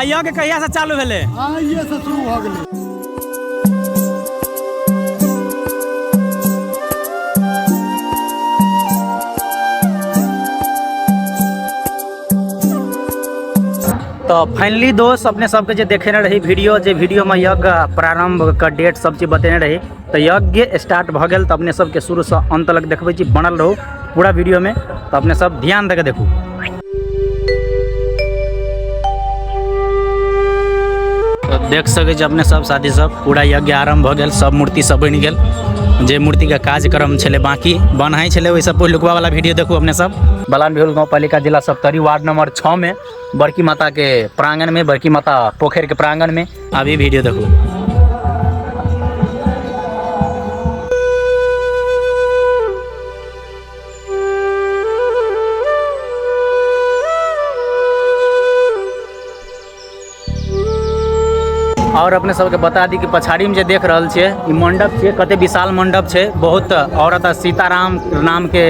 यज्ञ कहिया से चालू भेले? ये से शुरू भ गेलै। तो फाइनली दोस्त अपने सबके जो देखे रही वीडियो में यज्ञ प्रारंभ का डेट सब चीज बतेने रही। तो यज्ञ स्टार्ट भ गेल। तो अपने सबके शुरू से अंत तक देखबै छी, बनल रहू पूरा वीडियो में। तो अपने सब ध्यान दे के देखू। तो देख सके अपने सब साथी सब पूरा यज्ञ आरंभ भ गेल। सब मूर्ति सब बन गेल। जे मूर्ति का कार्यक्रम छे बाकी बनाई छे वही सब पहिलुकवा वाला वीडियो देखू अपने सब। बलान बिहुल गाँव पालिका जिला सप्तरी वार्ड नंबर 6 में बड़की माता के प्रांगण में, बड़की माता पोखर के प्रांगण में अभी वीडियो देखो। और अपने सबके बता दी कि पछाड़ी में जो देख रहा छे ई मंडप छे, कते विशाल मंडप छे। बहुत औरत सीताराम नाम के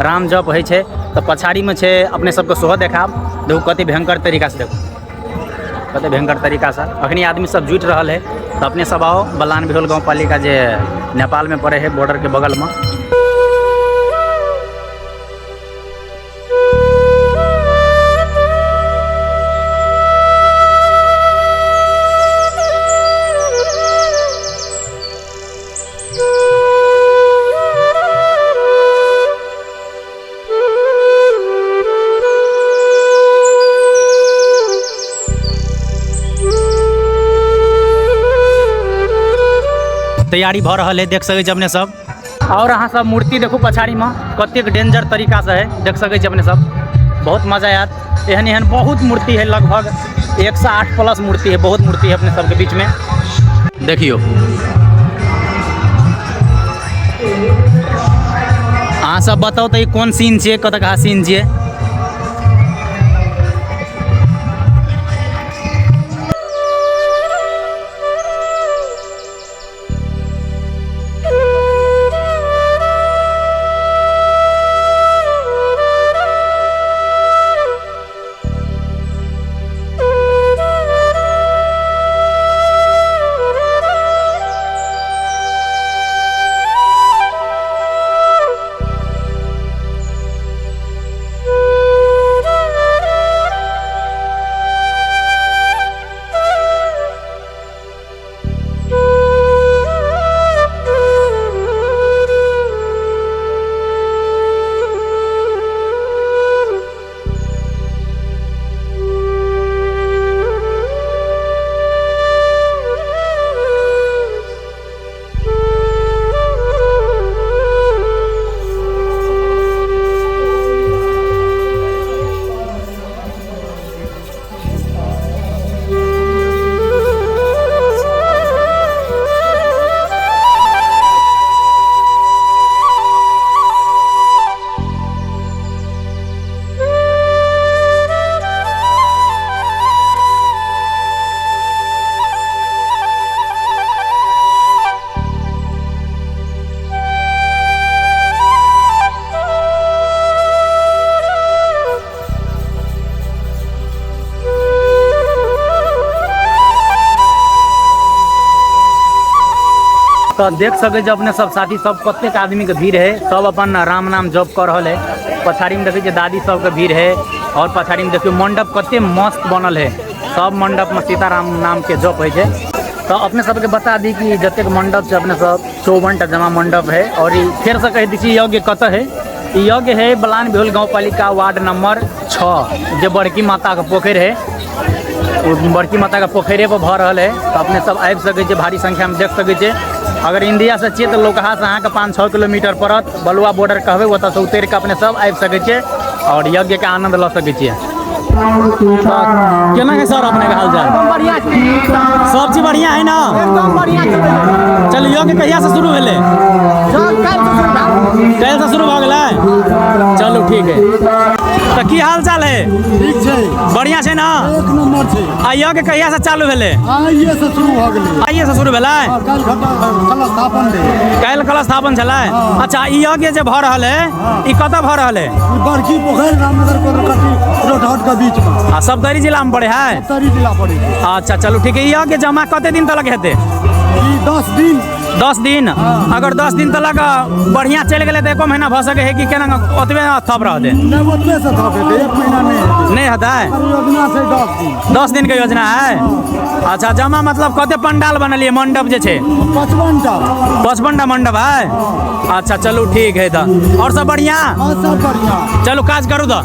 राम जप है छे। तो पछाड़ी में छे अपने सबके सोह देखाब। देखो कते भयंकर तरीका से, देखो कते भयंकर तरीका से अखनी आदमी सब जुट रहा है। तो अपने सब आओ बलान बिहुल गाँव पालिका जे नेपाल में पड़े है, बॉर्डर के बगल में। तैयारी भ रहा है, देख सके अपने सब। और अहाँ सब मूर्ति देखू पछाड़ी में कतेक डेंजर तरीका से है, देख सके अपने सब। बहुत मजा आयत। एहन एहन बहुत मूर्ति है, लगभग 108 प्लस मूर्ति है। बहुत मूर्ति है अपने सबके बीच में, देखियो। अहाँ सब बताओ तो ये कौन सीन छे, कतका सीन छे? तो देख सके अपने सब साथी सब कतेक आदमी के भीड़ है। सब अपन राम नाम जप कर रहा है। पछाड़ी में देखिए दादी सब के भीड़ है। और पछाड़ी में देखिए मंडप कते मस्त बनल है। सब मंडप में सीताराम नाम के जप है। तो अपने सबके बता दी कि जतेक मंडप से अपने सब 54 जमा मंडप है। और फिर से कह दी यज्ञ कत है। यज्ञ है बलान बिहुल गाँव पालिका वार्ड नंबर 6 जो बड़की माता का पोखर है। बड़की माता का पोखरे पर भ रहा है। तो अपने सब आबि सके, भारी संख्या में देख सके। अगर इंडिया से छिए तो लोकहा से अहाँ के 5-6 किलोमीटर पड़त। बलुआ बॉर्डर कहबे ओतऽ से उतर के अपने सब आबि सके और यज्ञ के आनंद ल सके। केना है सर अपने के हालचाल? बढ़िया सब चीज बढ़िया है ना? एकदम बढ़िया। चल यज्ञ कहिया से शुरू भेले? कल से शुरू भ गेलै। चलो ठीक है। तो की हाल चाल है? ठीक छै, बढ़िया है ना? एक नंबर छै। आ यज्ञ कहिया से चालू भेले? आइए से शुरू भ गेलै। आइए से शुरू भेले? काल्हि कलश स्थापन रहै। काल्हि कलश स्थापन छलै। अच्छा, ई यज्ञ जे भऽ रहल है ई कतऽ भऽ रहल है? ई बड़की पोखरि रामनगर कोरकटी रोडहट के बीच में। सप्तरी जिला में पड़े है? सप्तरी जिला पड़ै छै। अच्छा चलो ठीक है। ई यज्ञ जमा कते दिन तक हेतै? ई 10 दिन। 10 दिन? अगर 10 दिन तक बढ़िया चल गए तो एको महीना भ सके है कि केना ओतबे थप रहते? नहीं ओतबे से थप हेतै, एक महीना नहीं होता है। योजना छै 10 दिन। 10 दिन के योजना है? अच्छा, जमा मतलब कते पंडाल बनलिए मंडप जे छै? 55 टा मंडप है। अच्छा चलो ठीक है। तो और सब बढ़िया? सब बढ़िया। चलो काज करू तो।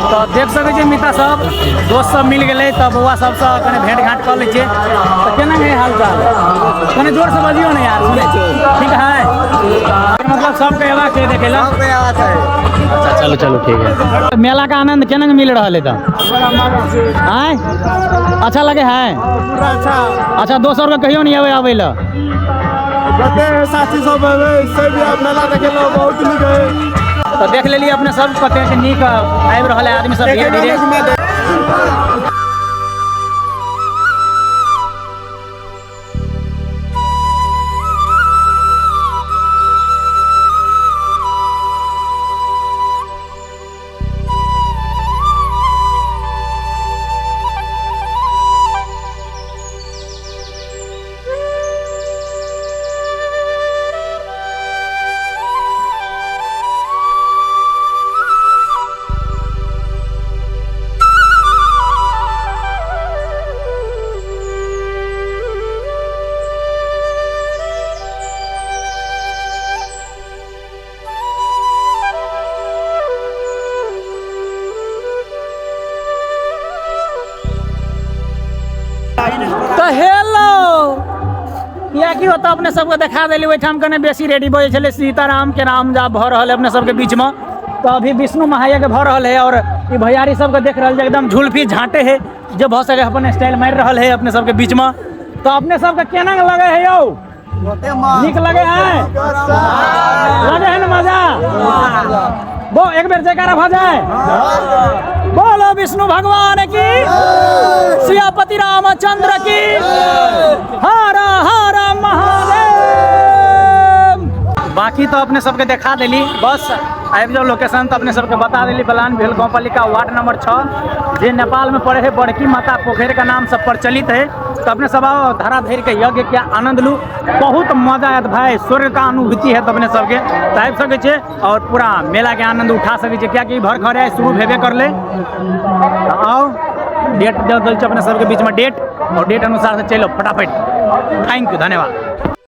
तो देख सके छी मित्र सब, दोस्त सब मिल गए तब बउआ सबसे कने भेंट घाट कर लै छियै। तो केना है हाल चाल? कने जोर से बजियो ना यार। ठीक है, मतलब सब के आवाज है देखेला। अच्छा चलो चलो ठीक है। मेला का आनंद केना मिल रहा है? तो अच्छा लगे है? अच्छा, दोसर के कहियो नहीं आवे ला? साथी सब मेला देखे बहुत नीक है। तो देख लेलिए अपने सब कते नीक आबि रहल है आदमी सब धीरे धीरे। तो हेलो या की होता अपने सबके देखा दिली ओहिठाम कने बेसी रेडी बजे छले सीताराम के नाम जा भ रहल है अपने सबके बीच में। तो अभी विष्णु महायज्ञ भ रहल है और ई भैयारी सबके देख रहल है एकदम झुलफी झांटे है जो भ सके अपन स्टाइल मार रहल है अपने सबके बीच में। तो अपने सबके केना लगे है यौ? निक लगे है? लगे है ना मजा? वो एक बेर जयकारा भ जाए। बोलो विष्णु भगवान की, सियापति रामचंद्र की, हर हर महादेव। बाकी तो अपने सबके देखा दिली, बस आबि जाओ लोकेशन तो अपने सबके बता दिली। बलान भेल गाँव पालिका वार्ड नंबर 6 जे नेपाल में पड़े है बड़की माता पोखर का नाम से प्रचलित है। तो अपने सब आओ धरा धर के यज्ञ के आनंद लू, बहुत मजा आयत भाई, स्वर्ग का अनुभूति है। तो अपने सबके तो आबि सके छे और पूरा मेला के आनंद उठा सके छे, क्या कि भर खरे शुरू भेबे कर ले। आओ डेट दल अपने सबके बीच में डेट, और डेट अनुसार से चलो फटाफट। थैंक यू, धन्यवाद।